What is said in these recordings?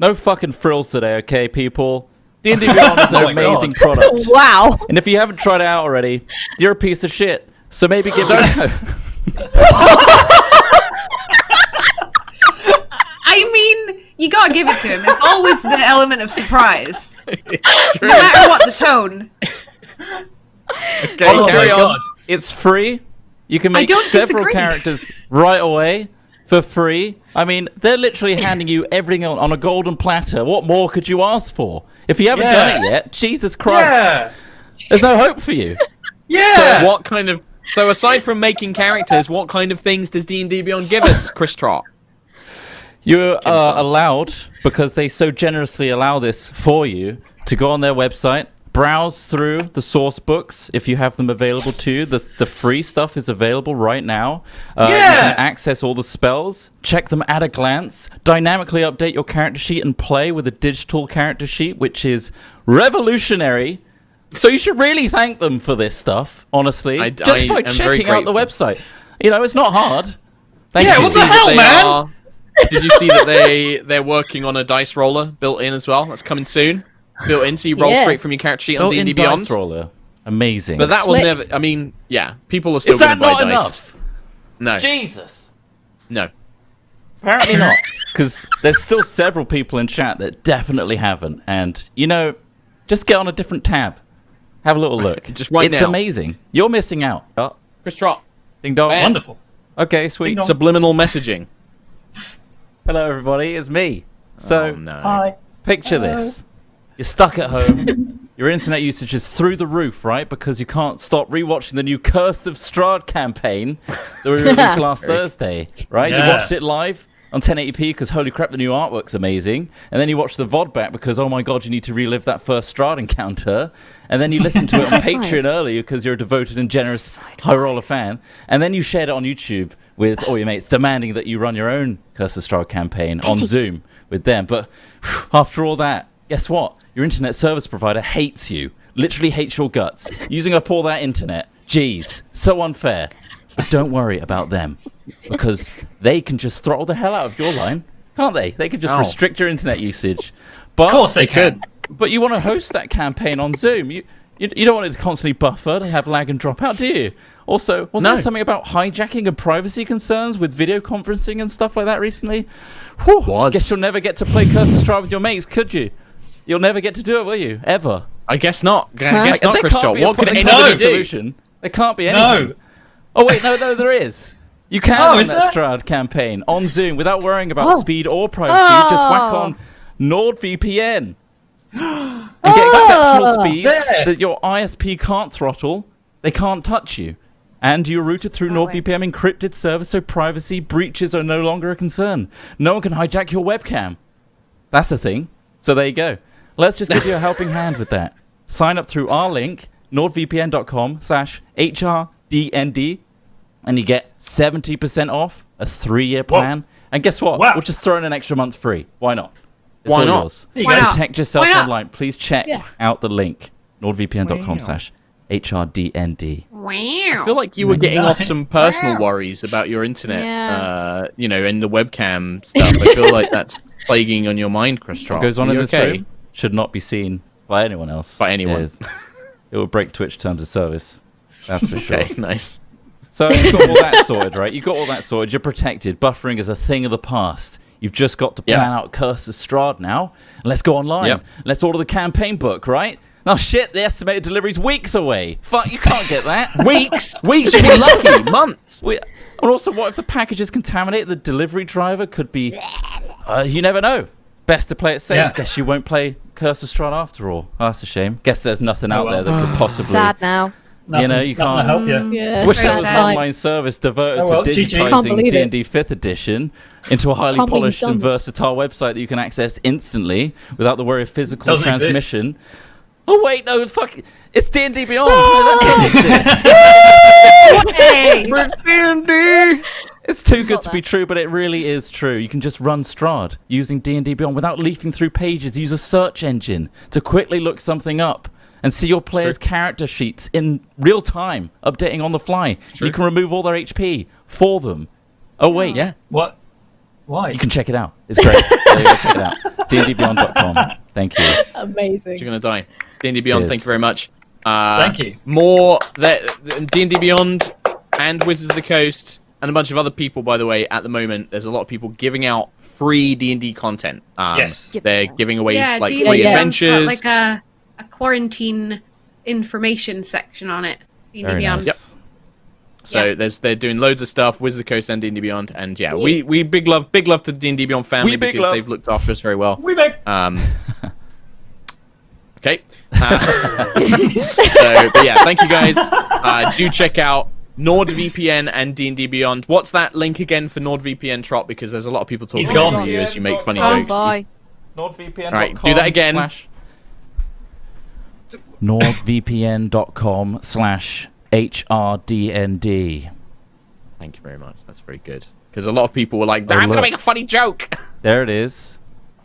No fucking frills today, okay, people? D&D Beyond is an amazing product. Wow. And if you haven't tried it out already, you're a piece of shit. So maybe give it a go. I mean, you gotta give it to him. It's always the element of surprise. It's true. No matter what the tone. Okay, Oh carry my on. God. It's free. You can make don't several disagree. characters right away for free. I mean, they're literally handing you everything on a golden platter. What more could you ask for? If you haven't done it yet, Jesus Christ, there's no hope for you. So aside from making characters, what kind of things does D&D Beyond give us, Chris Trott? You're allowed, because they so generously allow this for you, to go on their website, browse through the source books if you have them available to you. The free stuff is available right now. You can access all the spells, check them at a glance, dynamically update your character sheet, and play with a digital character sheet, which is revolutionary. So you should really thank them for this stuff, honestly, just by checking out the website. You know, it's not hard. What the hell, man? Did you see that they're working on a dice roller built in as well? That's coming soon. Built in, so you roll straight from your character sheet on D&D Beyond. Dice roller. Amazing. But that will never... I mean, yeah, people are still going to buy dice. Enough? No. Jesus. No. Apparently not, because there's still several people in chat that definitely haven't. And, you know, just get on a different tab. Have a little look. Just right now. It's amazing. You're missing out. Oh. Chris Trott. Ding dong. Wonderful. Okay, sweet. Subliminal messaging. Hello, everybody. It's me. So, Hi. picture this. You're stuck at home. Your internet usage is through the roof, right? Because you can't stop rewatching the new Curse of Strahd campaign that we released last Thursday, right? Yeah. You watched it live on 1080p because, holy crap, the new artwork's amazing. And then you watch the VOD back because, oh my god, you need to relive that first Strahd encounter. And then you listen to it on Patreon earlier because you're a devoted and generous High Roller fan. And then you shared it on YouTube with all your mates, demanding that you run your own Curse of Strahd campaign on Zoom with them. But after all that, guess what? Your internet service provider hates you. Literally hates your guts. Using up all that internet. Jeez, so unfair. But don't worry about them. Because they can just throttle the hell out of your line. Can't they? They could just restrict your internet usage. But Of course they could. But you want to host that campaign on Zoom. You don't want it to constantly buffer and have lag and drop out, do you? Also, wasn't there something about hijacking and privacy concerns with video conferencing and stuff like that recently? Whew, guess you'll never get to play Curse of Strahd with your mates, could you? You'll never get to do it, will you? Ever? I guess not. I guess not, Chris Trott. What could anybody solution? There can't be anything. No. Oh wait, no, there is. You can run that Strahd campaign on Zoom without worrying about speed or privacy. You just whack on NordVPN and get exceptional speeds that your ISP can't throttle. They can't touch you. And you're routed through NordVPN encrypted service, so privacy breaches are no longer a concern. No one can hijack your webcam. That's the thing. So there you go. Let's just give you a helping hand with that. Sign up through our link, nordvpn.com/HRDND, and you get 70% off a 3-year plan. And guess what? We'll just throw in an extra month free. Why not? It's all yours. Protect yourself online. Please check out the link, nordvpn.com/HRDND. I feel like you were getting off some personal worries about your internet, and the webcam stuff. I feel like that's plaguing on your mind, Chris Trott. What goes on in this room should not be seen by anyone else. By anyone. It will break Twitch terms of service. That's for sure. Okay, nice. So you've got all that sorted, right? You've got all that sorted. You're protected. Buffering is a thing of the past. You've just got to plan out Curse of Strahd now. Let's go online. Let's order the campaign book, right? Oh shit, the estimated delivery's weeks away. Fuck, you can't get that. Weeks? Weeks, you'll be lucky. Months. And also, what if the package is contaminated? The delivery driver could be... you never know. Best to play it safe. Guess you won't play Curse of Strahd after all. Oh, that's a shame. Guess there's nothing out there that could possibly... Sad now. You know, you can't help you. Yeah, wish there was an online service devoted to digitizing D&D 5th edition into a highly polished and versatile website that you can access instantly without the worry of physical transmission. Oh wait, no, fuck! It's D&D Beyond. D&D. It's too good to be true, but it really is true. You can just run Strahd using D&D Beyond without leafing through pages. Use a search engine to quickly look something up and see your players' character sheets in real time, updating on the fly. You can remove all their HP for them. Oh wait, What Why? You can check it out. It's great. So you go check it out. dndbeyond.com. Thank you. Amazing. You're going to die. D&D Beyond, Cheers. thank you very much. Thank you. More D&D Beyond and Wizards of the Coast and a bunch of other people, by the way, at the moment. There's a lot of people giving out free D&D content. Yes. They're giving away like D&D free Beyond's got, adventures. like a quarantine information section on it. D&D Very Beyond. nice. So they're doing loads of stuff, Wizards of the Coast and D&D Beyond, and yeah, we big love to the D&D Beyond family because they've looked after us very well. We make. Okay. But yeah, thank you guys. Do check out NordVPN and D&D Beyond. What's that link again for NordVPN, Trott? Because there's a lot of people talking He's gone. about you as you make funny Oh, jokes. bye. NordVPN.com. Right, do that again. NordVPN.com/HRDND. Thank you very much. That's very good. Because a lot of people were like, I'm going to make a funny joke. There it is.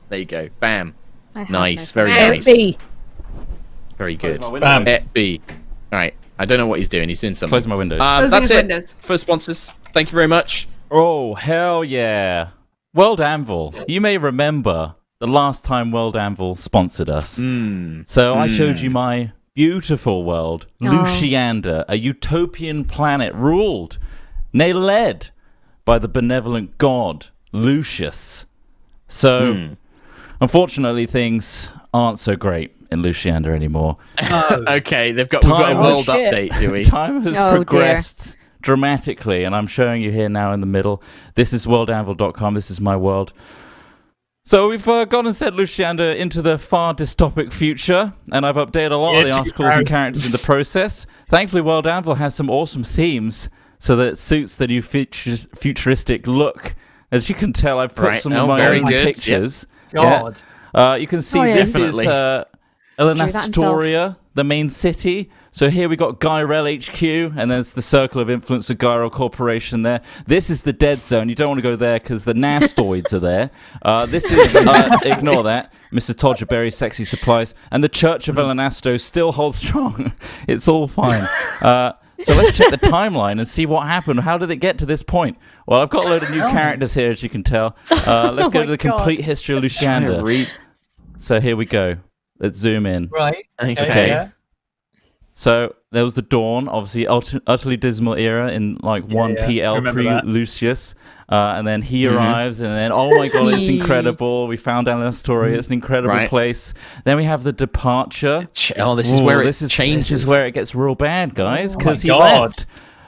There you go. Bam. I have Nice. no Very clue. nice. B. Very good. Bam. B. All right. I don't know what he's doing. He's doing something. Close my windows. Closing That's his it windows. for sponsors. Thank you very much. Oh, hell yeah. WorldAnvil. You may remember the last time WorldAnvil sponsored us. So I showed you my beautiful world, Lucianda, a utopian planet ruled, nay led, by the benevolent god, Lucius. So, unfortunately, things aren't so great in Lucianda anymore. Okay, we've got a world shit. update, do we? Time has Oh, progressed dramatically, and I'm showing you here now in the middle. This is worldanvil.com. This is my world. So we've gone and set Lucianda into the far dystopic future, and I've updated a lot of the articles and characters in the process. Thankfully, WorldAnvil has some awesome themes, so that it suits the new futuristic look. As you can tell, I've put some of my very own good. pictures. God. Yeah. You can see this Definitely. is Elenastoria, the main city. So here we got Gyrel HQ, and there's the circle of influence of Gyrel Corporation there. This is the dead zone. You don't want to go there because the Nastoids are there. This is, ignore that, Mr. Todgerberry, Sexy Supplies. And the Church of Elenasto still holds strong. It's all fine. So let's check the timeline and see what happened. How did it get to this point? Well, I've got a load of new characters here, as you can tell. Let's go to the complete history of Lucianda. So here we go. Let's zoom in. Right. Okay. Yeah. So there was the dawn, obviously utterly dismal era in like 1 PL Remember that. pre-Lucius, and then he arrives, and then oh my god, it's incredible. We found Elenastoria. It's an incredible place. Then we have the departure. Oh, this is where it changes. This is where it gets real bad, guys, because he God. left.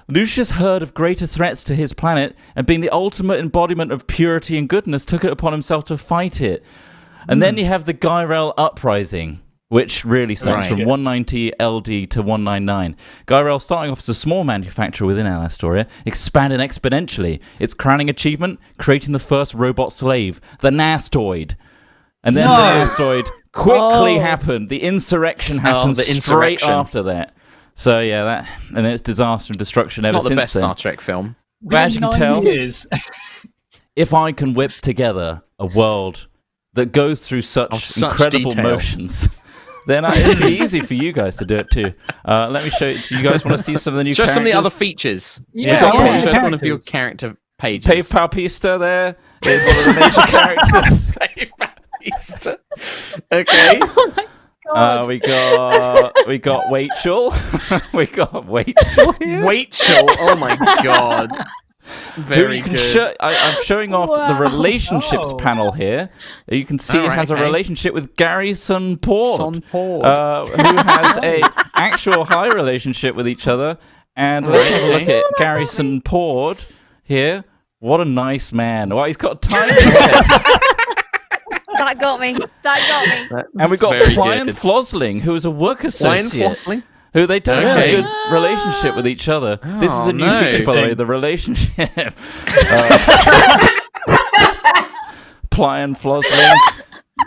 Lucius heard of greater threats to his planet, and being the ultimate embodiment of purity and goodness, took it upon himself to fight it. And then you have the Gyrel Uprising, which really starts from 190 LD to 199. Gyrel, starting off as a small manufacturer within Elenastoria, expanded exponentially. Its crowning achievement, creating the first robot slave, the Nastoid. And then the Nastoid quickly happened. The insurrection happened straight after that. So yeah, and then it's disaster and destruction ever since then. It's not the best Star Trek film. But as you can tell, Years. if I can whip together a world that goes through such incredible detail. motions, then it'd be easy for you guys to do it too. Let me show you. Do you guys want to see some of the new Show characters? some of the other features. Yeah, We've got yeah. show one of your character pages. Pave Palpista there is one of the major characters. Pave Palpista. Okay. We got Rachel. We got Rachel here. Rachel. Oh my god. Very good. I'm showing off the relationships panel here. You can see it has a relationship with Gary Sunpord, who has a actual high relationship with each other. And let's have a look at Gary Sunpord here. What a nice man. Well, he's got tiny hair. That got me. And we've got Plian Flosling, who is a work associate. Who they don't have a good relationship with each other. This is a new feature, by the way, the relationship. Plian Flosling.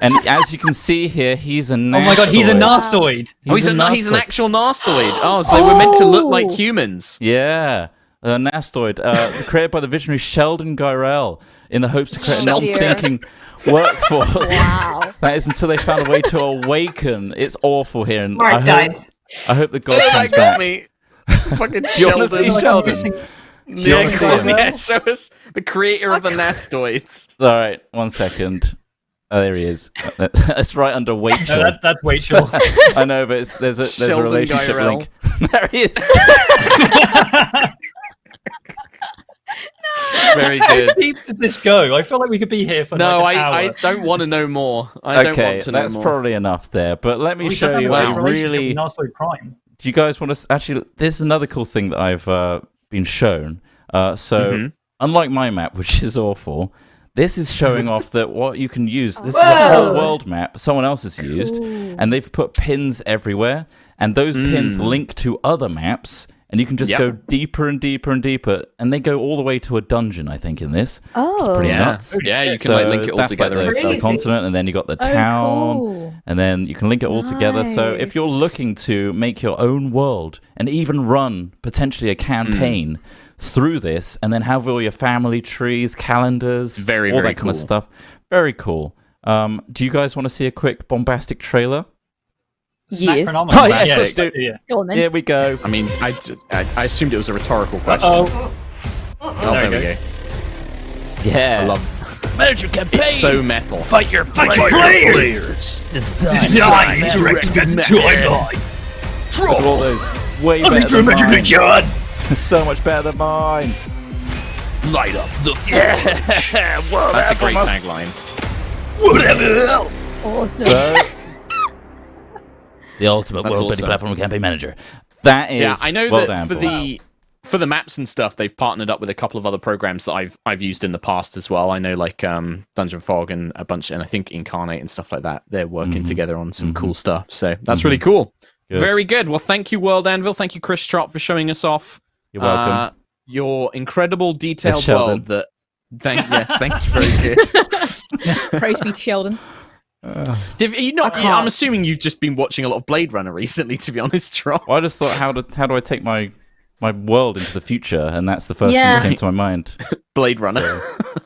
And as you can see here, he's a Nastoid. Oh my god, he's a Nastoid. He's an actual Nastoid. Oh, so they were meant to look like humans. Yeah. Nastoid, created by the visionary Sheldon Gyrel in the hopes to create a non-thinking workforce. Wow. That is until they found a way to awaken. It's awful here. And Mark died. I hope the god Oh, comes that back. got me. Fucking You want to see Sheldon. Sheldon? you wanna see him? Yeah, show us the creator of the Nastoids. All right, 1 second. Oh, there he is. It's right under Rachel. No, that's Rachel. I know, but there's a Sheldon relationship Guyrell. link. There he is. Very good. How deep did this go? I feel like we could be here for No, like an I hour. don't want to know more. I don't Okay, want to know that's more. probably enough there. But let me We show just you have a relationship really. with Nastoid Prime. Do you guys want to actually? There's another cool thing that I've been shown. Unlike my map, which is awful, this is showing off that what you can use. This is a whole world map someone else has used, and they've put pins everywhere, and those pins link to other maps. And you can just go deeper and deeper and deeper, and they go all the way to a dungeon, I think, in this. Oh. Pretty Yeah, nuts. yeah, you can So like link it all that's together. like and the stuff. continent, and then you got the town, cool. and then you can link it all together. So if you're Nice. looking to make your own world and even run potentially a campaign through this, and then have all your family trees, calendars, Very, all very that kind of cool. stuff, very cool. Do you guys want to see a quick bombastic trailer? Yes. Necronomicon. Oh, yes, let's do it. Yeah. Go on then. Here we go. I mean, I assumed it was a rhetorical question. Oh, Oh, there we go. Yeah. I love Manager campaign. It's so metal. Fight your players. Design directed by Look at all those. Way better than mine. John. So much better than mine. Light up the That's a great tagline. whatever. Awesome. So, the ultimate That's world-building awesome. platform campaign manager. That is Yeah, I know that WorldAnvil. for the maps and stuff, they've partnered up with a couple of other programs that I've used in the past as well. I know like Dungeon Fog and a bunch, and I think Incarnate and stuff like that. They're working together on some cool stuff. So that's really cool. Good. Very good. Well, thank you, WorldAnvil. Thank you, Chris Trott, for showing us off. You're welcome. Your incredible detailed Sheldon. world. Thank you. Very good. Praise be to Sheldon. I'm assuming you've just been watching a lot of Blade Runner recently. To be honest, Trott. Well, I just thought, how do I take my world into the future? And that's the first thing Yeah. that came to my mind. Blade Runner.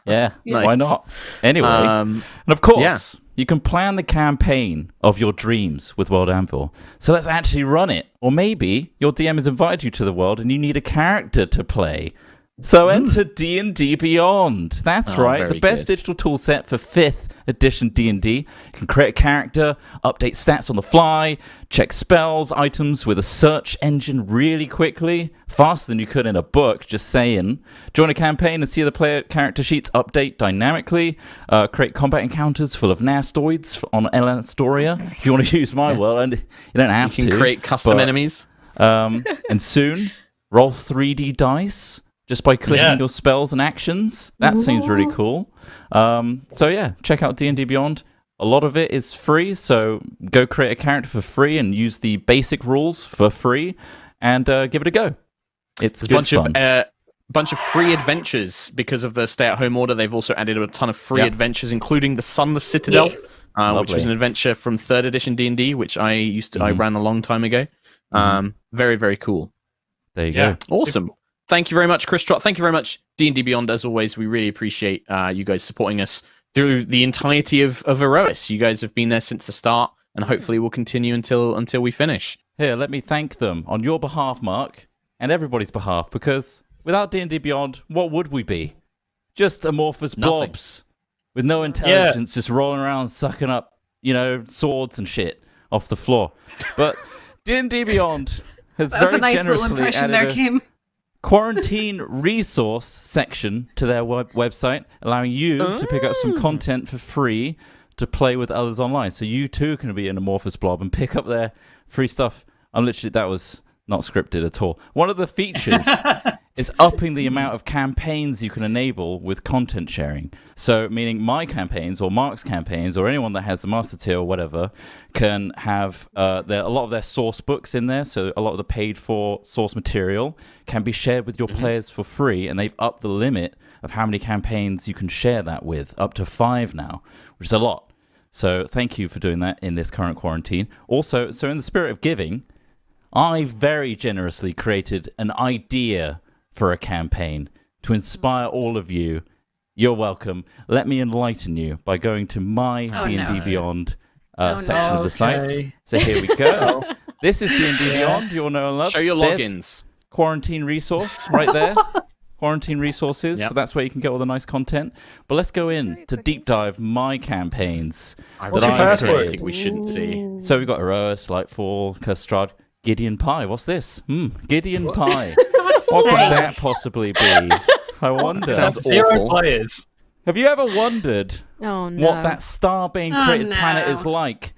Yeah, Nice. why not? Anyway, and of course, you can plan the campaign of your dreams with WorldAnvil. So let's actually run it. Or maybe your DM has invited you to the world and you need a character to play. So enter D&D Beyond. That's right, the very best good. digital tool set for 5th edition D&D. You can create a character, update stats on the fly, check spells, items with a search engine really quickly, faster than you could in a book, just saying. Join a campaign and see the player character sheets update dynamically. Create combat encounters full of Nastoids on Elastoria. If you want to use my world, and you don't have You can to. create custom but, enemies. and soon, roll 3D dice just by clicking your spells and actions. That seems really cool. So yeah, check out D&D Beyond. A lot of it is free, so go create a character for free and use the basic rules for free, and give it a go. It's There's a good bunch of free adventures because of the stay-at-home order. They've also added a ton of free adventures, including the Sunless Citadel, which Lovely. was an adventure from 3rd edition D&D, which I ran a long time ago. Very, very cool. There you go. Awesome. Thank you very much, Chris Trott. Thank you very much, D&D Beyond. As always, we really appreciate you guys supporting us through the entirety of Erois. You guys have been there since the start, and hopefully we'll continue until we finish. Here, let me thank them on your behalf, Mark, and everybody's behalf, because without D&D Beyond, what would we be? Just amorphous Nothing. blobs with no intelligence, just rolling around, sucking up, swords and shit off the floor. But D&D Beyond has That was very a nice little generously impression added there, a Kim. quarantine resource section to their website, allowing you to pick up some content for free to play with others online. So you too can be an amorphous blob and pick up their free stuff. That was not scripted at all. One of the features is upping the amount of campaigns you can enable with content sharing. So meaning my campaigns or Mark's campaigns or anyone that has the master tier or whatever can have a lot of their source books in there. So a lot of the paid for source material can be shared with your players for free, and they've upped the limit of how many campaigns you can share that with, up to 5 now, which is a lot. So thank you for doing that in this current quarantine. Also, so in the spirit of giving, I very generously created an idea for a campaign to inspire all of you. You're welcome. Let me enlighten you by going to my D&D Beyond section of the site. So here we go. This is D&D Beyond. You all know and love. Show your There's logins. quarantine resource right there. quarantine resources, so that's where you can get all the nice content. But let's go in to deep dive my campaigns What's that your I've password? I created. think we shouldn't see. So we've got Herois, Lightfall, Strahd, Gideon Pie. What's this? Gideon Pie. What could that possibly be? I wonder. Sounds Zero awful. players. Have you ever wondered Oh no. what that Starbane created planet is like?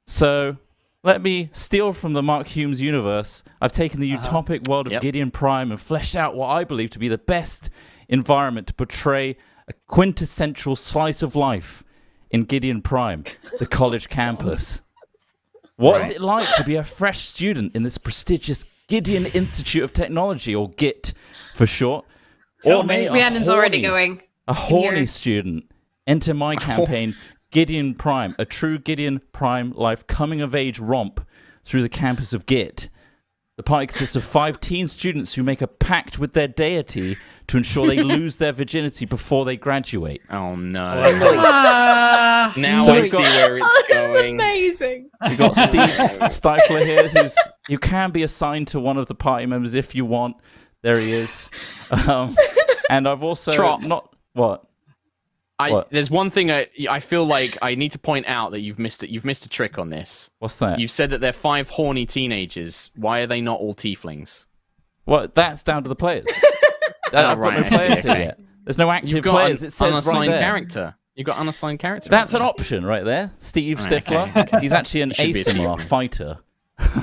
So let me steal from the Mark Humes universe. I've taken the utopic world of Gideon Prime and fleshed out what I believe to be the best environment to portray a quintessential slice of life in Gideon Prime, the college campus. What is it like to be a fresh student in this prestigious Gideon Institute of Technology, or GIT for short? Or maybe Rhiannon's already going. a horny here. student. Enter my campaign, Gideon Prime, a true Gideon Prime life coming-of-age romp through the campus of GIT. The party consists of 5 teen students who make a pact with their deity to ensure they lose their virginity before they graduate. Oh no. Now So I we've see got- where it's going. Amazing. You've got Steve Stifler here, you can be assigned to one of the party members if you want. There he is. And I've also Trott. What? What? There's one thing I feel like I need to point out that you've missed it. You've missed a trick on this. What's that? You've said that they're 5 horny teenagers. Why are they not all tieflings? Well, that's down to the players. I've got right, no I see, players here okay. yet. There's no active You've got players. an It says right unassigned there. character. You've got unassigned character. That's right an there. option right there. Steve Right, Stifler. okay. He's actually an Should be a ASMR tiefling. fighter.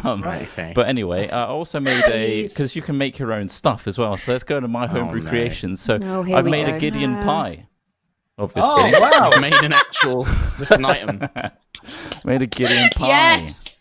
Right, okay. But anyway, I also made because you can make your own stuff as well. So let's go to my homebrew no. creations. So Oh, here I've we made a go. Gideon No. pie. Obviously, Oh, wow. You've made an actual, just an item. made a Gideon pie. Yes.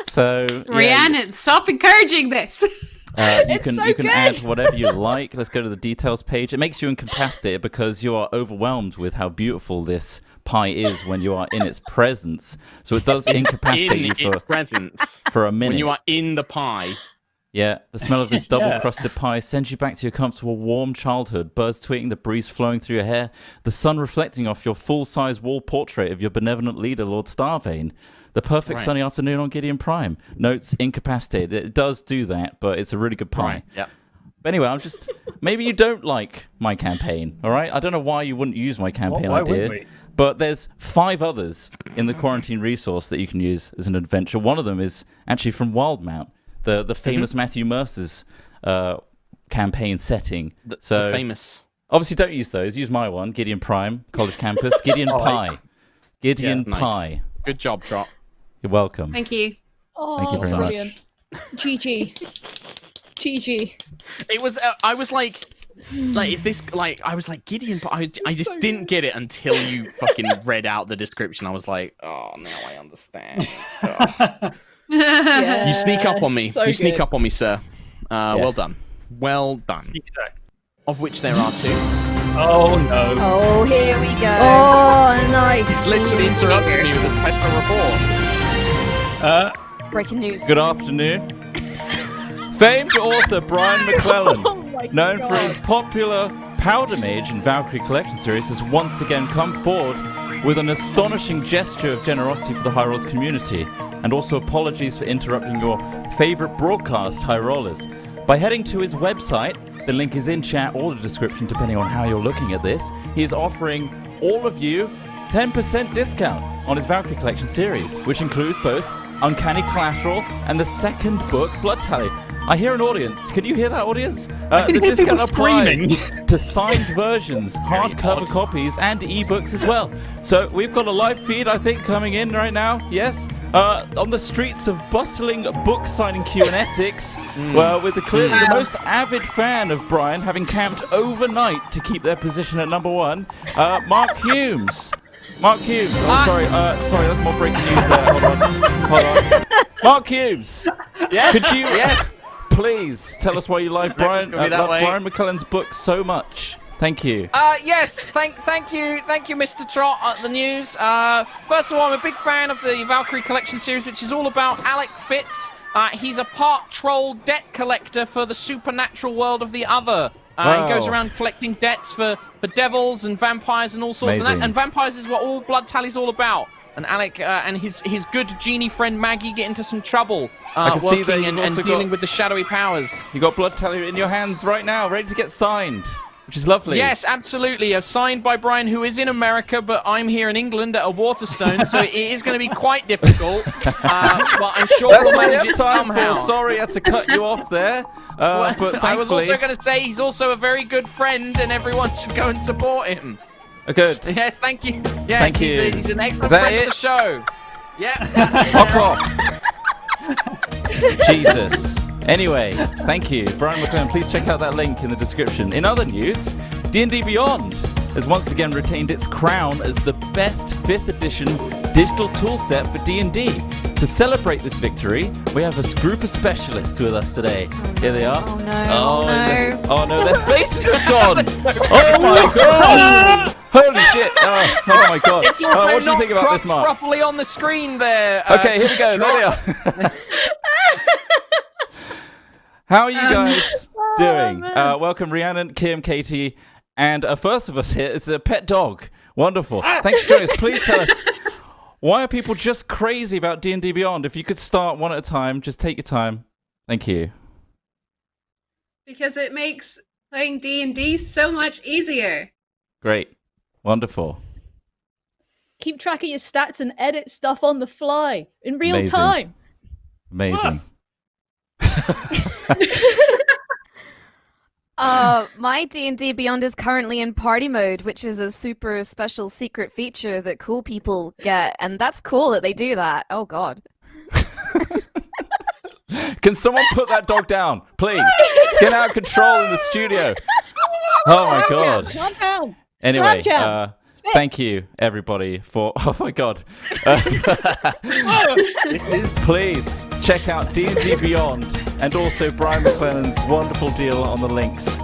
So yeah, Rhiannon, stop encouraging this. you It's can so you can good. add whatever you like. Let's go to the details page. It makes you incapacitated because you are overwhelmed with how beautiful this pie is when you are in its presence. So it does incapacitate In you its presence. for a minute. When you are in the pie. Yeah, the smell of this double-crusted pie sends you back to your comfortable, warm childhood. Birds tweeting, the breeze flowing through your hair, the sun reflecting off your full-size wall portrait of your benevolent leader, Lord Starbane. The perfect Right. sunny afternoon on Gideon Prime. Notes incapacitated. It does do that, but it's a really good pie. Yep. But anyway, I'm just... Maybe you don't like my campaign, all right? I don't know why you wouldn't use my campaign Why idea. wouldn't we? But there's 5 others in the quarantine resource that you can use as an adventure. One of them is actually from Wildmount, the famous Matthew Mercer's campaign setting. The So famous. obviously don't use those. Use my one, Gideon Prime, College Campus, Gideon Pie. Gideon Nice. Pie. Good job, Trott. You're welcome. Thank you. Oh, Thank you very brilliant. much. GG. GG. It was. I was like, is this like? I was like Gideon, but I just so didn't get it until you fucking read out the description. I was like, oh, now I understand. Yeah, You sneak up on me. so You sneak good. up on me, sir. Well done. Well done. Sneak attack. Of which there are 2. Oh no. Oh, here we go. Oh, nice. He's literally interrupted me with a special report. Breaking news. Good afternoon. Famed author Brian McClellan, Oh my known God. for his popular Powder Mage and Valkyrie Collection series, has once again come forward with an astonishing gesture of generosity for the High Rollers community, and also apologies for interrupting your favorite broadcast, High Rollers. By heading to his website, the link is in chat or the description depending on how you're looking at this, he is offering all of you 10% discount on his Valkyrie Collection series, which includes both Uncanny Collateral and the second book, Blood Tally. I hear an audience. Can you hear that, audience? can The hear people discount applies screaming. to signed versions, hardcover copies, and ebooks as well. So we've got a live feed, I think, coming in right now. Yes, on the streets of bustling book signing queue in Essex, well, with clearly the most avid fan of Brian having camped overnight to keep their position at number 1, Mark Humes. Mark Humes. Oh, sorry, that's more breaking news there. Hold on. Mark Humes. Yes. Could you Yes. please tell us why you like Brian, gonna be that way. Brian McClellan's book so much? Thank you. Yes, thank you, Mr. Trott at the news. First of all, I'm a big fan of the Valkyrie Collection series, which is all about Alec Fitz. He's a part troll debt collector for the supernatural world of the Other. Wow. He goes around collecting debts for devils and vampires and all sorts of Amazing. that. And vampires is what all Blood Tally's all about. and Alec and his good genie friend Maggie get into some trouble I can see that working you've and also dealing got- with the shadowy powers. You got blood tally in your hands right now, ready to get signed, which is lovely. Yes, absolutely. Signed by Brian, who is in America, but I'm here in England at a Waterstone, so it is going to be quite difficult. But I'm sure That's we'll all we manage have it time somehow. for. Sorry, I had to cut you off there. Well, But I was also thankfully- going to say he's also a very good friend, and everyone should go and support him. Good. Yes, thank you. Yes, Thank you. He's an excellent Is that friend it? of the show. Yeah. Fuck off. Jesus. Anyway, thank you. Brian McLean, please check out that link in the description. In other news, D&D Beyond has once again retained its crown as the best 5th edition digital toolset for D&D. To celebrate this victory, we have a group of specialists with us today. Here they are. Oh no. Oh no, their faces have gone! Oh my god! Holy shit! Oh my god! It's also what do you not think about this, cropped Mark? properly on the screen there. Okay, here we go. There they Trott. are. How are you guys doing? Welcome, Rhiannon, Kim, Katie, and first of us here is a pet dog. Wonderful. Thanks for joining us. Please tell us, why are people just crazy about D&D Beyond? If you could start one at a time, just take your time. Thank you. Because it makes playing D&D so much easier. Great. Wonderful. Keep track of your stats and edit stuff on the fly in real Amazing. time. Amazing. My D&D Beyond is currently in party mode, which is a super special secret feature that cool people get, and that's cool that they do that. Oh god. Can someone put that dog down, please? It's getting out of control in the studio. Oh my god. Calm down. Anyway, Slam jam. thank you everybody for. Oh my god. Please check out D&D Beyond and also Brian McClellan's wonderful deal on the links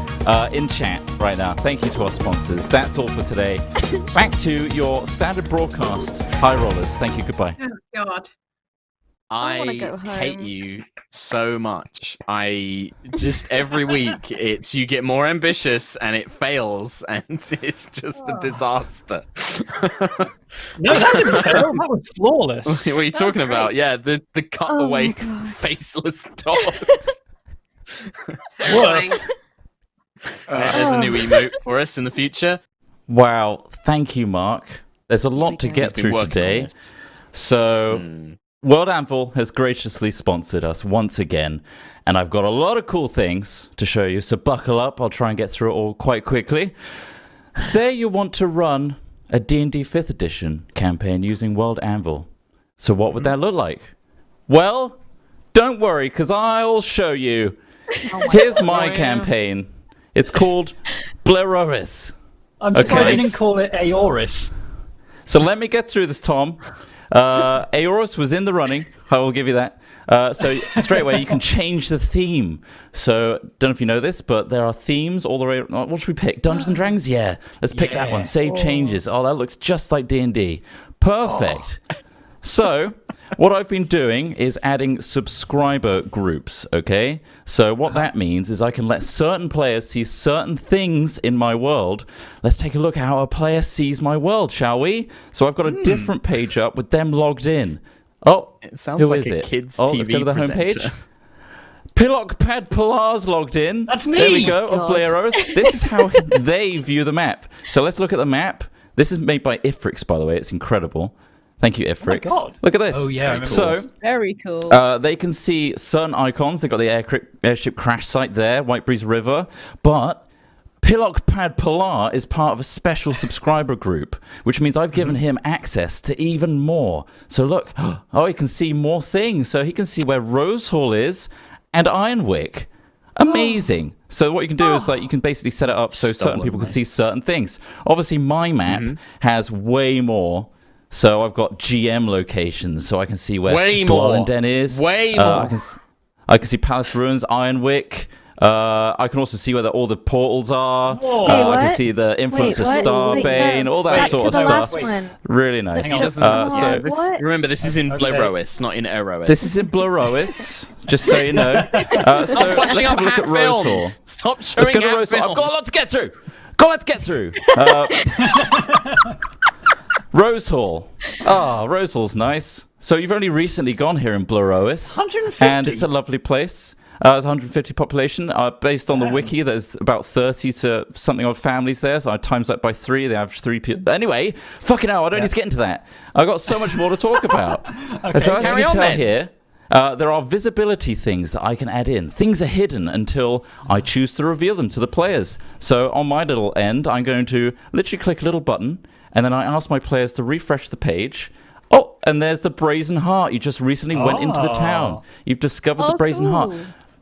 in chat right now. Thank you to our sponsors. That's all for today. Back to your standard broadcast. High rollers. Thank you. Goodbye. Oh, God. I wanna I go hate home. you so much. I just every week it's you get more ambitious and it fails and it's just a disaster. No, that didn't fail. That was flawless. What are you talking about? Yeah, the Oh cutaway my God. faceless dogs. Terrifying. There's a new emote for us in the future. Wow. Thank you, Mark. There's a lot to go. get He's been through working on today. this. So, WorldAnvil has graciously sponsored us once again, and I've got a lot of cool things to show you, so buckle up. I'll try and get through it all quite quickly. Say you want to run a D&D 5th edition campaign using WorldAnvil. So what would that look like? Well, don't worry, because I'll show you. Here's my campaign. It's called Blaerois. I'm surprised Okay. you didn't call it Aoris. So let me get through this, Tom. Aorus was in the running. I will give you that. So straight away, you can change the theme. So don't know if you know this, but there are themes all the way. What should we pick? Dungeons and Dragons? Yeah. Let's pick that one. Save changes. Oh, that looks just like D&D. Perfect. So what I've been doing is adding subscriber groups, okay? So what that means is I can let certain players see certain things in my world. Let's take a look at how a player sees my world, shall we? So I've got a different page up with them logged in. Oh, It sounds who like is a it? kid's oh, TV let's go to the presenter. homepage. Pilok Pad Pilar's logged in. That's me! There we go, of God. Blaerois. This is how they view the map. So let's look at the map. This is made by Ifrix, by the way. It's incredible. Thank you, Ifrix. God. Look at this. Oh, yeah, I remember So Very cool. they can see certain icons. They've got the airship crash site there, White Breeze River. But Pilok Pad Pilar is part of a special subscriber group, which means I've given him access to even more. So look, oh, he can see more things. So he can see where Rose Hall is and Ironwick. Amazing. So what you can do is like you can basically set it up so certain Stolen, people can mate. see certain things. Obviously, my map has way more. So I've got GM locations, so I can see where Way more. Dwalin is. Way I more. I can see Palace Ruins, Ironwick. I can also see where all the portals are. Whoa. Wait, I can what? see the influence Wait, of what? Wait, Starbane, no. all that Back sort to of the stuff. last one. Really nice. Hang on. Doesn't- So What? Remember, this is in Okay. Blaerois, not in Aerois. this is in Blaerois, just so you know. So Stop let's flashing have up a look hat at Rose Hall. films. Stop showing Let's go to hat Rose Hall. I've films. got a lot to get through. Let's get through. Rose Hall. Ah, Rose Hall's nice. So you've only recently gone here in Blaerois. 150. And it's a lovely place. It's 150 population. Based on the wiki, there's about 30 to something odd families there. So I times that by 3. They average 3 people. Anyway, fucking hell, I don't need to get into that. I've got so much more to talk about. Okay, So as you carry can on tell then. here, there are visibility things that I can add in. Things are hidden until I choose to reveal them to the players. So on my little end, I'm going to literally click a little button, and then I ask my players to refresh the page. Oh, and there's the Brazen Heart. You just recently went into the town. You've discovered the Brazen Heart.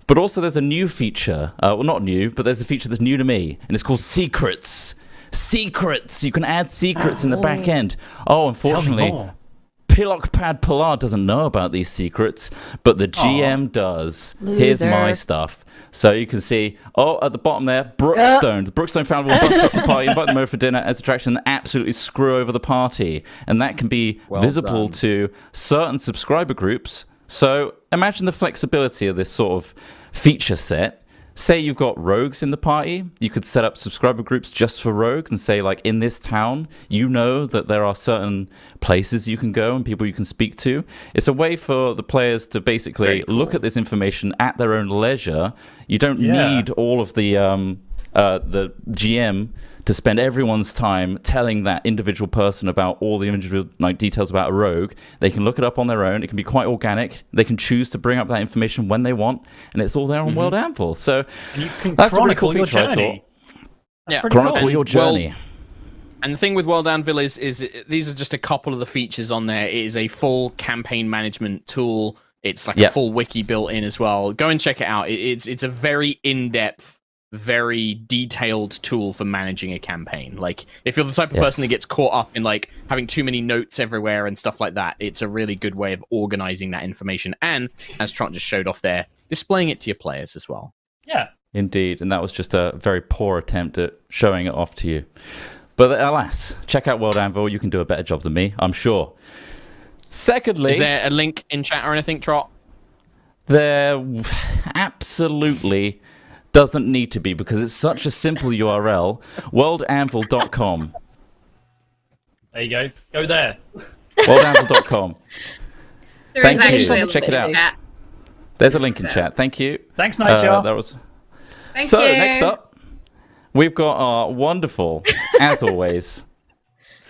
But also there's a new feature. Well, not new, but there's a feature that's new to me, and it's called Secrets. Secrets! You can add secrets in the back end. Oh, unfortunately, Pilokpad Pilar doesn't know about these secrets, but the GM does. Here's my stuff. So you can see, at the bottom there, Brookstone. The Brookstone family will bunch up the party, invite them over for dinner as attraction, and absolutely screw over the party. And that can be visible to certain subscriber groups. So imagine the flexibility of this sort of feature set. Say you've got rogues in the party, you could set up subscriber groups just for rogues and say, like, in this town, you know that there are certain places you can go and people you can speak to. It's a way for the players to basically look at this information at their own leisure. You don't need all of the GM to spend everyone's time telling that individual person about all the individual details about a rogue. They can look it up on their own. It can be quite organic. They can choose to bring up that information when they want, and it's all there on WorldAnvil. So and you can that's a really cool chronicle your feature, I journey. thought. Yeah, Chronicle your journey. And the thing with WorldAnvil is these are just a couple of the features on there. It is a full campaign management tool. It's like a full wiki built in as well. Go and check it out. It's a very in-depth, very detailed tool for managing a campaign. Like, if you're the type of person that gets caught up in like having too many notes everywhere and stuff like that, it's a really good way of organizing that information. And as Trott just showed off there, displaying it to your players as well. Yeah. Indeed, and that was just a very poor attempt at showing it off to you. But alas, check out WorldAnvil. You can do a better job than me, I'm sure. Secondly... Is there a link in chat or anything, Trott? There absolutely doesn't need to be, because it's such a simple URL. WorldAnvil.com. There you go. Go there. WorldAnvil.com. There Thank is you. actually a Check link it out. in chat. There's a link in chat. Thank you. Thanks, Nigel. Thank you. Next up, we've got our wonderful, as always,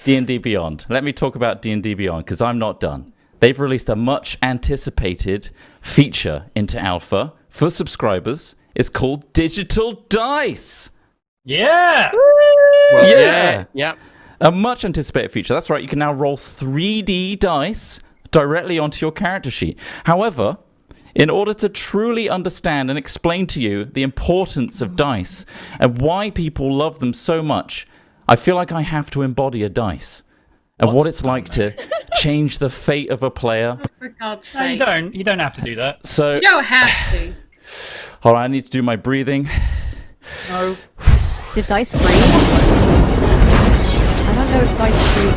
D&D Beyond. Let me talk about D&D Beyond, because I'm not done. They've released a much anticipated feature into alpha for subscribers. It's called Digital Dice. Yeah. Well, yeah. A much anticipated feature. That's right. You can now roll 3D dice directly onto your character sheet. However, in order to truly understand and explain to you the importance of dice and why people love them so much, I feel like I have to embody a dice and what it's like to change the fate of a player. For God's No, sake. you don't have to do that. So, You don't have to. hold on, I need to do my breathing. No. Did dice breathe? I don't know if dice breathe.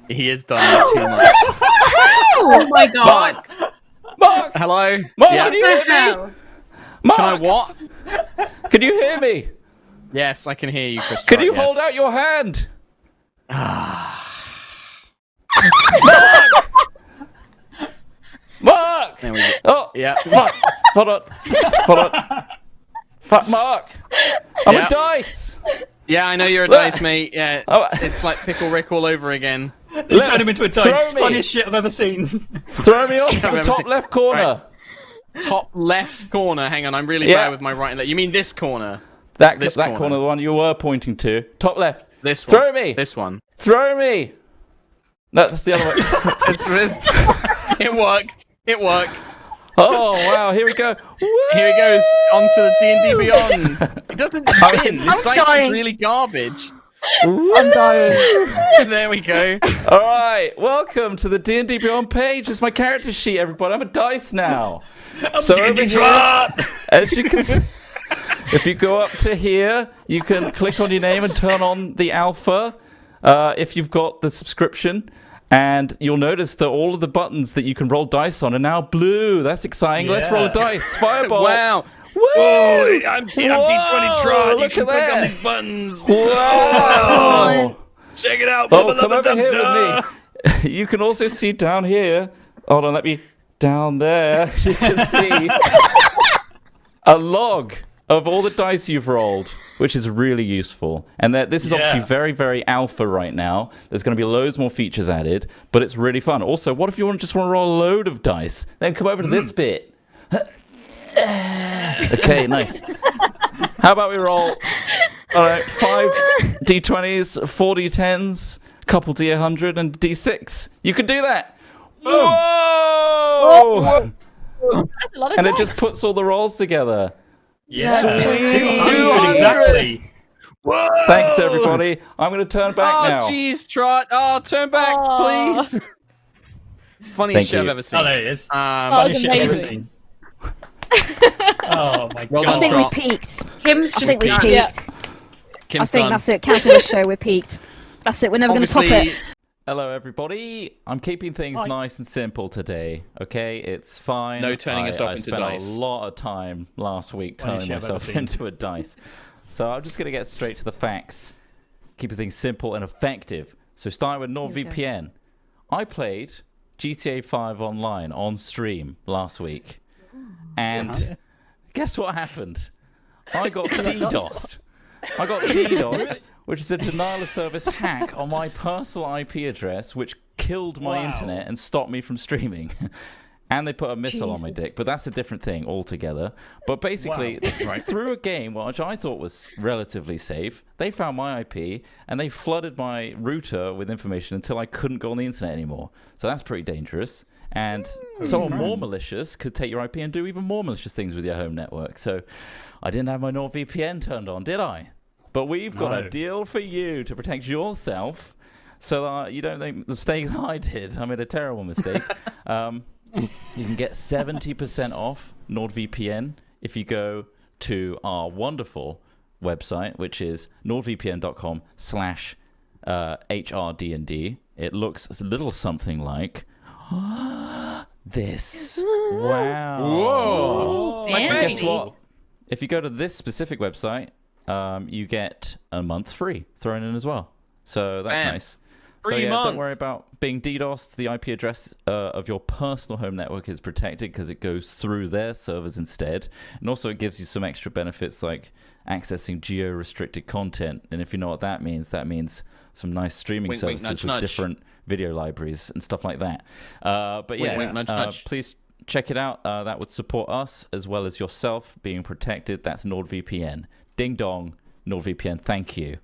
He has done too much. Oh my God. Mark! Hello? Mark, Yeah. can you What the hear me? hell? Mark, Can I what? can you hear me? Yes, I can hear you, Chris. Can Trott, you yes. hold out your hand? Mark! There we go. Oh, Yeah. fuck. Hold on. Hold on. Fuck, Mark. I'm Yeah. a dice. Yeah, I know you're a dice, mate. Yeah, Oh. it's like Pickle Rick all over again. They turned him into a dice. Throw me. Funniest shit I've ever seen. Throw me off I've the ever top seen- left corner. Top left corner. Hang on, I'm really Yeah. bad with my writing. You mean this corner? That This corner, corner. the one you were pointing to. Top left. This one. Throw me. This one. Throw me. No, that's the other way. It worked. It worked. Oh, wow. Here we go. Here he goes onto the D&D Beyond. It doesn't spin. This I'm dice is dying. really garbage. I'm dying. There we go. All right. Welcome to the D&D Beyond page. It's my character sheet, everybody. I'm a dice now. So over here, as you can see, if you go up to here, you can click on your name and turn on the alpha if you've got the subscription. And you'll notice that all of the buttons that you can roll dice on are now blue. That's exciting. Let's roll a dice. Fireball. Wow. Oh, I'm D20 Trott. Look You at can click on that. these buttons. Whoa! Check it out. Oh, come over here with me. You can also see down here. Hold on, let me down there. You can see a log of all the dice you've rolled, which is really useful. And this is obviously very, very alpha right now. There's going to be loads more features added, but it's really fun. Also, what if you just want to roll a load of dice? Then come over to this bit. Okay, nice. How about we roll 5 D20s, 4 D10s, a couple D100, and D6? You can do that. Whoa! That's a lot of And dice. it just puts all the rolls together. Yeah. Sweet. 200 exactly. Whoa! Thanks, everybody. I'm going to turn back now. Oh, jeez, Trott. Oh, turn back, Aw. please. Funniest Thank show I've you. ever seen. Oh, there it is. That Funny was shit I've ever amazing. seen. Oh my Well god. I think we Trott. peaked. Kim's I just think we done. peaked. Yeah. Kim's I think done. that's it. Cancel this show. We're peaked. That's it. We're never going to top Obviously, it. Hello, everybody. I'm keeping things Hi. nice and simple today. Okay, it's fine. No turning us off into spent dice. a lot of time last week Funny turning shit I've ever myself seen. into a dice. So I'm just going to get straight to the facts. Keeping things simple and effective. So starting with NordVPN. I played GTA 5 online on stream last week. And guess what happened? I got DDoSed. I got DDoSed, which is a denial of service hack on my personal IP address, which killed my Wow. internet and stopped me from streaming. And they put a missile on my Jesus. dick, but that's a different thing altogether. But basically, through a game which I thought was relatively safe, they found my IP and they flooded my router with information until I couldn't go on the internet anymore. So that's pretty dangerous. And someone more malicious could take your IP and do even more malicious things with your home network. So I didn't have my NordVPN turned on, did I? But we've got a No. deal for you to protect yourself so that you don't make the mistake that I did. I made a terrible mistake. You can get 70% off NordVPN if you go to our wonderful website, which is nordvpn.com/HRDND. It looks a little something like this. Wow. Whoa. Damn. And guess Fancy. what? If you go to this specific website, you get a month free thrown in as well. So that's Bam. nice. Free So yeah, month. don't worry about being DDoSed. The IP address of your personal home network is protected because it goes through their servers instead. And also it gives you some extra benefits like accessing geo-restricted content. And if you know what that means some nice streaming Wink, wink, services nudge, with nudge. different video libraries and stuff like that. But yeah, wink, nudge, nudge. please check it out. That would support us as well as yourself being protected. That's NordVPN. Ding dong, NordVPN. Thank you.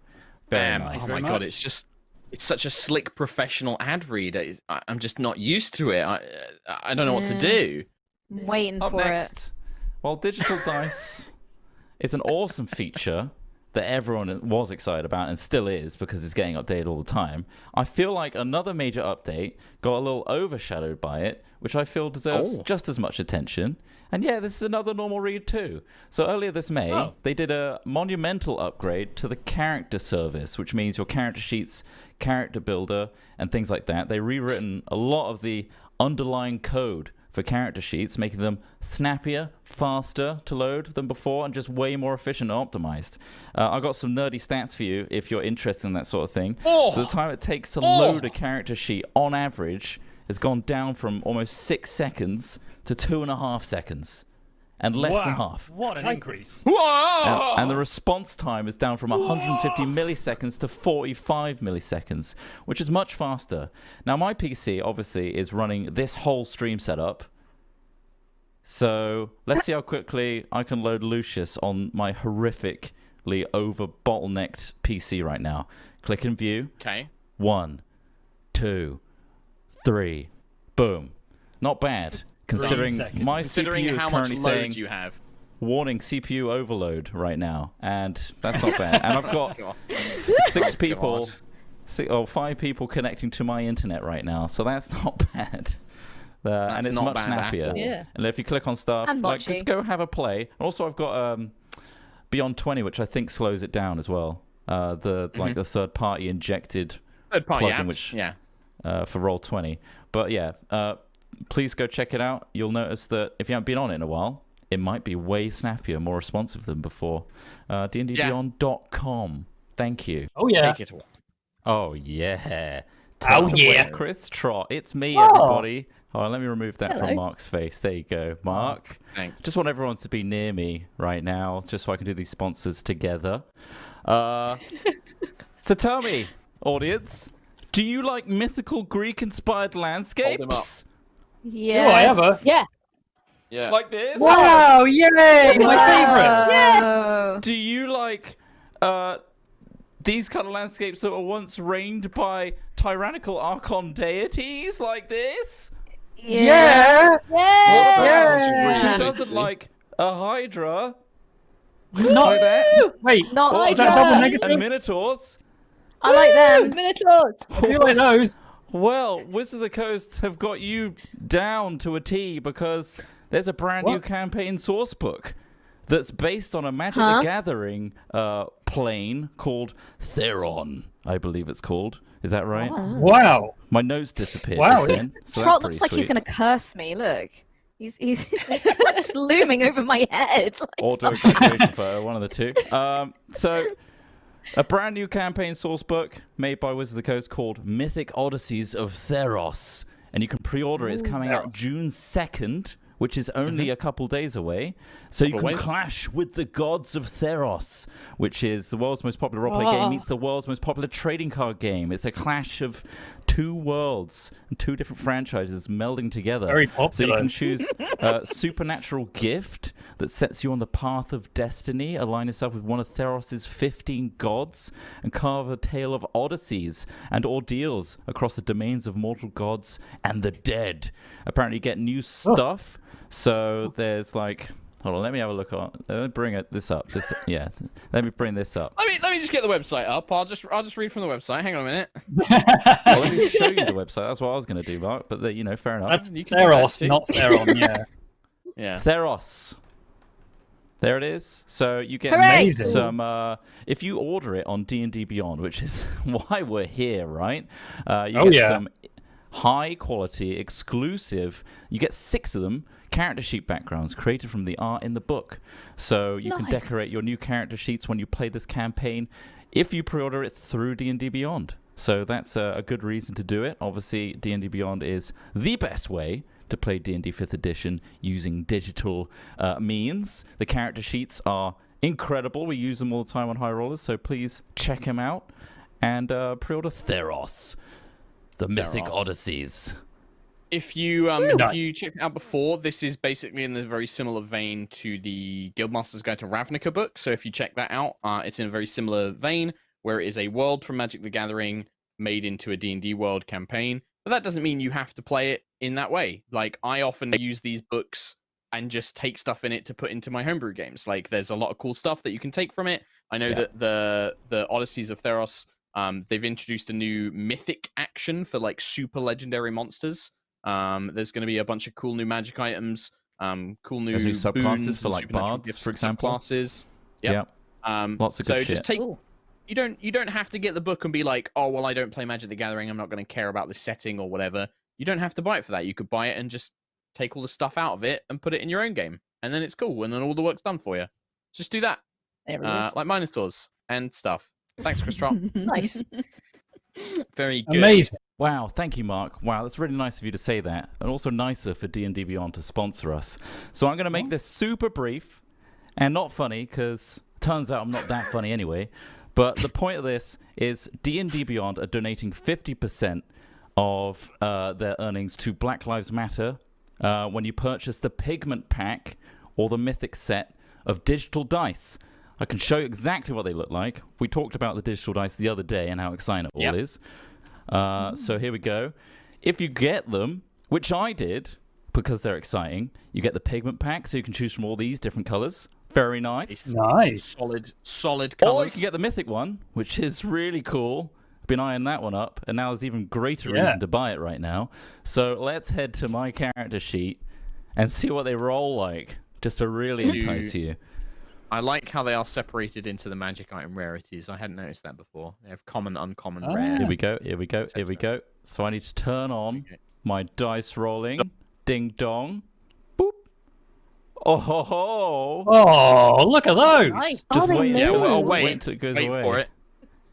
Very Bam. nice. Oh my god, it's such a slick professional ad read. I'm just not used to it. I don't know what to do. I'm waiting Up for next, well, digital dice is an awesome feature that everyone was excited about and still is because it's getting updated all the time. I feel like another major update got a little overshadowed by it, which I feel deserves just as much attention. And yeah, this is another normal read too. So earlier this May, they did a monumental upgrade to the character service, which means your character sheets, character builder, and things like that. They've rewritten a lot of the underlying code for character sheets, making them snappier, faster to load than before, and just way more efficient and optimized. I've got some nerdy stats for you if you're interested in that sort of thing. So the time it takes to load a character sheet on average has gone down from almost 6 seconds to 2.5 seconds. And less than half. What an increase. Whoa! And the response time is down from 150 milliseconds to 45 milliseconds, which is much faster. Now, my PC, obviously, is running this whole stream setup. So let's see how quickly I can load Lucius on my horrifically over-bottlenecked PC right now. Click and view. Okay. 1, 2, 3. Boom. Not bad. Considering seconds. my Considering CPU is how much currently load saying you have. warning CPU overload right now, and that's not bad. And I've got God. 6 Oh, people, God. 5 people connecting to my internet right now, so that's not bad. And That's it's not much bad at snappier. all. Yeah. And if you click on stuff, And like mochi. just go have a play. Also, I've got Beyond 20, which I think slows it down as well. The third party injected Third party plugin, apps. which Yeah. for Roll20. But yeah, please go check it out. You'll notice that if you haven't been on it in a while, it might be way snappier, more responsive than before. dndbeyond.com. Thank you. Oh yeah. Take it away. Oh, yeah. Oh, Take it away, yeah. Chris Trott. It's me, Oh. everybody. Hold on, let me remove that Hello. from Mark's face. There you go, Mark. Thanks. Just want everyone to be near me right now, just so I can do these sponsors together. So tell me, audience, do you like mythical Greek-inspired landscapes? Yes. I ever. Yeah. Yeah. Like this? Wow! Yay! My favorite. Yeah. Do you like these kind of landscapes that were once reigned by tyrannical archon deities like this? Yeah. Yeah. Who doesn't like a hydra Not like that? Wait. Not Or is that double Hydra. negative? and minotaurs? I like them. Minotaurs. I feel like those. Well, Wizards of the Coast have got you down to a T because there's a brand new What? campaign source book that's based on a Magic Huh? the Gathering plane called Theron, I believe it's called. Is that right? Wow. My nose disappeared Wow, just then. So Trott that's looks pretty like he's sweet. gonna curse me. Look, he's like just looming over my head. Like, Or do a graduation photo, one of the two. So, a brand new campaign source book made by Wizards of the Coast called Mythic Odysseys of Theros. And you can pre-order it. It's coming out June 2nd, which is only a couple days away. So you can Always. clash with the gods of Theros, which is the world's most popular role-play game meets the world's most popular trading card game. It's a clash of two worlds and two different franchises melding together. Very So you popular. can choose a supernatural gift that sets you on the path of destiny, align yourself with one of Theros' 15 gods, and carve a tale of Odysseys and ordeals across the domains of mortal gods and the dead. Apparently you get new stuff. So there's like... Hold on, let me have a look on. Let me bring this up. Let me bring this up. Let me just get the website up. I'll just read from the website. Hang on a minute. Well, let me show you the website. That's what I was going to do, Mark. But fair enough. That's You can do that Theros, too. not Theron. Yeah. Yeah. Theros. There it is. So you get Hooray! Amazing. some. If you order it on D&D Beyond, which is why we're here, right? You Oh, get yeah. some high quality, exclusive. You get 6 of them. Character sheet backgrounds created from the art in the book. So you can Nice. decorate your new character sheets when you play this campaign if you pre-order it through D&D Beyond. So that's a good reason to do it. Obviously, D&D Beyond is the best way to play D&D 5th edition using digital means. The character sheets are incredible. We use them all the time on High Rollers, so please check them out and pre-order Theros, the Mythic Theros. Odysseys. If you checked it out before, this is basically in the very similar vein to the Guildmaster's Guide to Ravnica book. So if you check that out, it's in a very similar vein where it is a world from Magic the Gathering made into a D&D world campaign. But that doesn't mean you have to play it in that way. Like, I often use these books and just take stuff in it to put into my homebrew games. Like, there's a lot of cool stuff that you can take from it. I know that the Odysseys of Theros, they've introduced a new Mythic action for like super legendary monsters. There's going to be a bunch of cool new magic items, cool new There's new subclasses boons for, and like, supernatural bards, gifts for and example. Subclasses. Yep. Lots of good so shit. just take. Cool. You don't have to get the book and be like, oh well, I don't play Magic the Gathering. I'm not going to care about the setting or whatever. You don't have to buy it for that. You could buy it and just take all the stuff out of it and put it in your own game, and then it's cool, and then all the work's done for you. Just do that, There it is. like Minotaurs and stuff. Thanks, Chris Trott. Nice. Very good. Amazing. Wow, thank you, Mark. Wow, that's really nice of you to say that, and also nicer for D&D Beyond to sponsor us. So I'm going to make this super brief and not funny, because turns out I'm not that funny anyway. But the point of this is D&D Beyond are donating 50% of their earnings to Black Lives Matter when you purchase the Pigment Pack or the Mythic set of digital dice. I can show you exactly what they look like. We talked about the digital dice the other day and how exciting it all is. So here we go. If you get them, which I did, because they're exciting, you get the Pigment Pack, so you can choose from all these different colors. Very nice. Nice. Solid Or you colors. can get the Mythic one, which is really cool. Been eyeing that one up, and now there's even greater reason to buy it right now. So let's head to my character sheet and see what they roll like, just to really entice you. I like how they are separated into the magic item rarities. I hadn't noticed that before. They have common, uncommon, rare. Here we go, here we go, here we go. So I need to turn on my dice rolling. Ding dong. Boop. Oh, ho, ho. Oh, look at those! Nice. Just they wait move. until well, it- wait. until it goes Wait away. for it.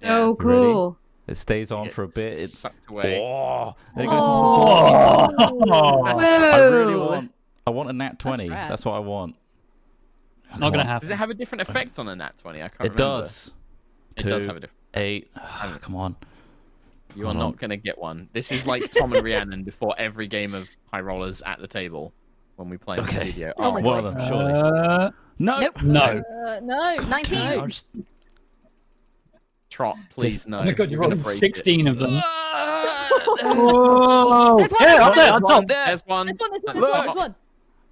So You ready? cool. It stays on for a bit. It's It's sucked away. oh, then it goes Oh, into I really Whoa. want a nat 20. rad. That's what I want. not gonna Come on. happen. Does it have a different effect on a nat 20? I can't It remember. does. It does have a different. 8. Come on. You are Hold not on. going to get one. This is like Tom and Rhiannon before every game of High Rollers at the table when we play in the Okay. studio. Oh my One God. of them, surely. No. Nope. No. No. 19. No, I'll just- Trot, please no. Oh my god, you're We're gonna rolling break 16 of them. Oh, There's one, up there, on top. There's one. There's one. There's one. Look. There's one.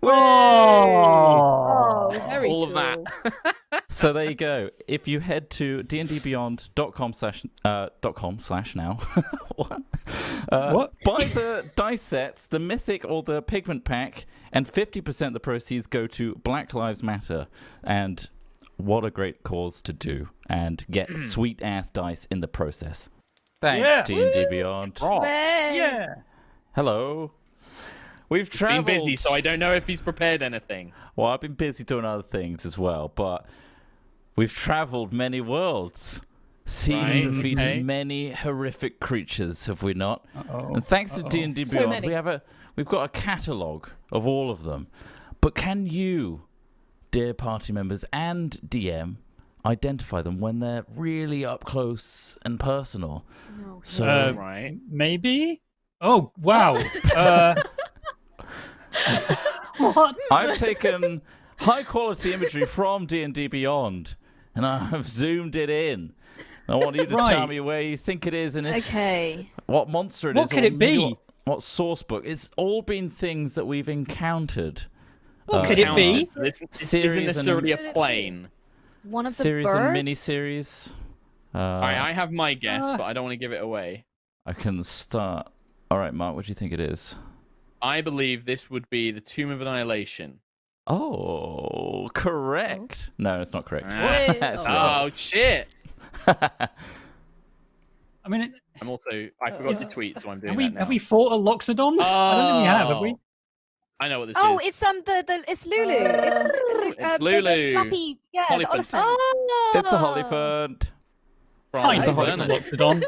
Oh, Oh, very All cool. of that. So there you go. If you head to dndbeyond.com/now, what? What? Buy the dice sets, the Mythic or the Pigment Pack, and 50% of the proceeds go to Black Lives Matter. And what a great cause to do, and get sweet ass dice in the process. Thanks, Yeah. D&D Beyond. Trot. yeah. Hello. We've Been traveled. busy, so I don't know if he's prepared anything. Well, I've been busy doing other things as well, but we've traveled many worlds, seen Right, and defeated okay. many horrific creatures, have we not? Uh-oh. And thanks to D&D So Beyond, many. we've got a catalogue of all of them. But can you, dear party members and DM, identify them when they're really up close and personal? No. So Right. Maybe? Oh, wow. What? I've taken high quality imagery from D&D Beyond, and I've zoomed it in. I want you to tell Right. me where you think it is and Okay. what monster it What is. could or it be? maybe what source book. It's all been things that we've encountered. What could it be? This Series isn't and- necessarily a plane. One of the Series birds. and mini-series. Alright, I have my guess, but I don't want to give it away. I can start. All right, Mark, what do you think it is? I believe this would be the Tomb of Annihilation. Oh, correct. No, it's not correct. Ah. That's wrong. Oh, shit! I mean, I'm also... I forgot to tweet, so I'm doing have we, that now. have we fought a Loxodon? I don't think we have we? I know what this Oh, is. it's it's Lulu. It's Lulu. It's the Lulu. flappy, yeah, the Oliphant. oliphant. It's a Hollyphant. From Kind of Avernus. Loxodon.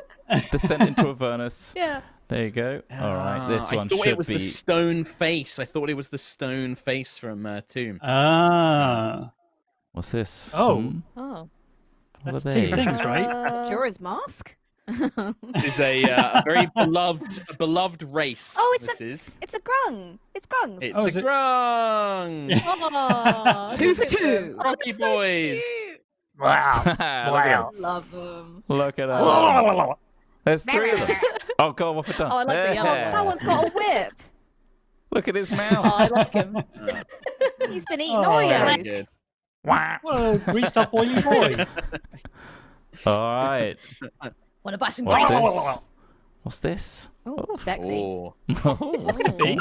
Descent into Avernus. Yeah. There you go. All right, this I one thought should it was be. the stone face. I thought it was the stone face from Tomb. Ah. What's this? Oh. Oh. What That's are two they? things, right? Majora's Mask. This is a very beloved race. Oh, this is. It's a grung. It's grungs. It's Oh, a is it? grung. Oh, 2 for 2. Rocky boys. Wow. Wow. Love them. Look at that. There's 3 of them. Oh, God, what have I done? Oh, I like the yellow one. That one's got a whip. Look at his Oh, mouth. I like him. He's been eating Oh, Very Oreos. good. Wah. Well, greased up oily boy. All right. Want to buy some What's grease? this? What's this? Oh, sexy. Oh. Be.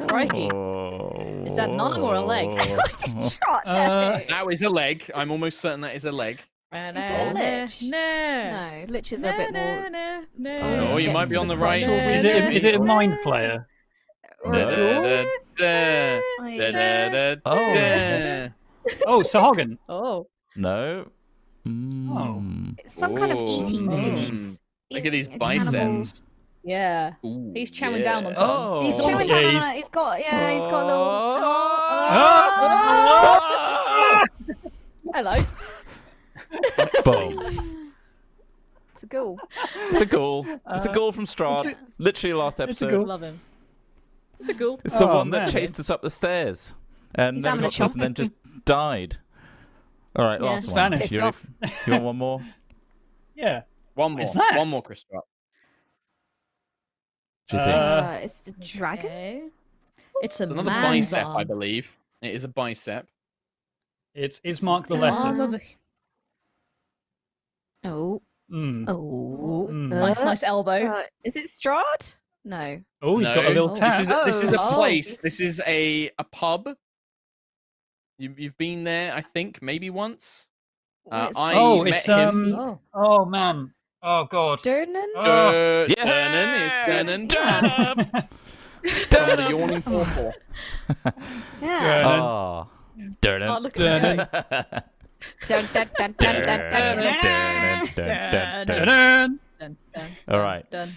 Crikey. Oh. Is that an arm or a leg? Trot, no. That is a leg. I'm almost certain that is a leg. Is it a lich? No. No, liches are a bit more. No. Oh, you Getting might to be on the the right. crotchal Is it a mind player? Or a ghoul? Da-da-da-da. Da-da-da-da. Oh, Sahagin. Oh. No. Mm. It's some kind of Ooh. eating thing he Mm. eats. Look at these A cannibal. biceps. Yeah. Ooh, He's chowing down on yeah. something. Oh. He's chewing Yeah, down on he's- it. He's got a little. Hello. Boom. It's a ghoul. It's a ghoul. It's a ghoul from Strahd. Literally last a episode. ghoul. Love him. It's a ghoul. It's the Oh, one that man. chased us up the stairs and He's never having a got to us chomp. and then just died. All right, Yeah, last he's one. vanished. You, you want one more? Yeah. One more. What's that? One more, Chris. Trott. Do you think? It's a dragon. Okay. It's a It's another man's bicep, arm. I believe. It is a bicep. It's Mark the Arm Lesser. of a- Oh. Mm. Oh. Mm. Nice elbow. Is it Strahd? No. Oh, he's got a No. little Oh. tap. This is a Oh. place. This is a pub. You've been there, I think, maybe once. It's I Oh, met it's him. Oh. Oh man. Oh god. Durnan? Oh. Yeah. Turnin. It's turnin. Some of the yawning pawpaw. Yeah. Oh. Darn Oh, it. look at that. Dun, dun, dun, dun, dun, dun, dun. Dun, dun, All right. dun.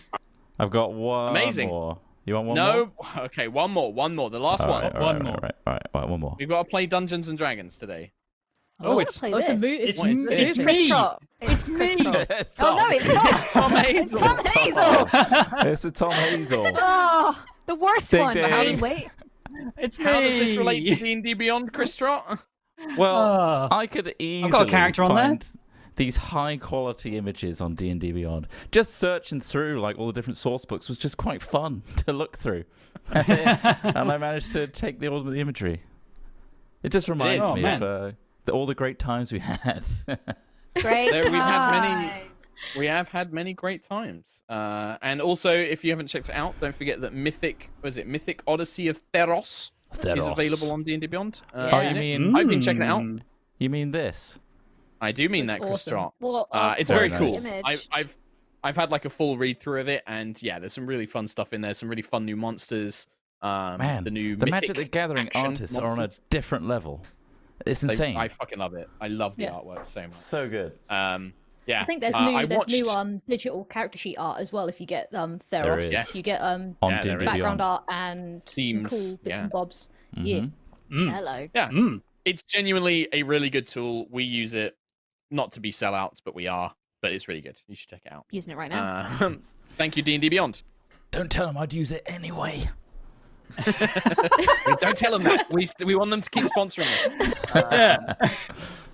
I've got one Amazing. more. You want one No. more? Okay, one more. The last All one. right, One all more. right, one more. We've got to play Dungeons and Dragons today. Oh, it's- play this. it's It's me. Chris Trott. It's Chris Trott. It's Oh no, it's not. Tom It's Hazel. Tom Hazel. It's a Tom Hazel. Oh, the worst Big one. day. I mean, wait. It's me. How does this relate to D&D Beyond, Chris Trott? Well, Oh. I could easily got a character on there. find these high quality images on D&D Beyond. Just searching through like all the different source books was just quite fun to look through. And I managed to take all the imagery. It just reminds is. me Oh, of all the great times we had. Great There we had many- time. We have had many great times. And also, if you haven't checked it out, don't forget that Mythic Odyssey of Theros is available on D&D Beyond. Oh, you mean I've been checking it out. you mean this? I do mean Looks that, Chris awesome. Trott. Well, It's Very very cool. nice. I've had like a full read through of it, and yeah, there's some really fun stuff in there. Some really fun new monsters. Man, the new the Mythic Magic the Gathering action artists are on a monsters. different level. It's insane. I fucking love it. I love the Yeah. artwork so much. So good. Yeah, I think there's I new watched- digital character sheet art as well. If you get There Theros, is. Yes. you get On Yeah, D&D there is. background Beyond. art and Themes, some cool bits yeah. and bobs. Mhm. Yeah. Hello. Yeah, Mm. it's genuinely a really good tool. We use it not to be sellouts, but we are. But it's really good. You should check it out. Using it right now. Thank you, D&D Beyond. Don't tell them I'd use it anyway. Don't tell them that. We want them to keep sponsoring us. Yeah.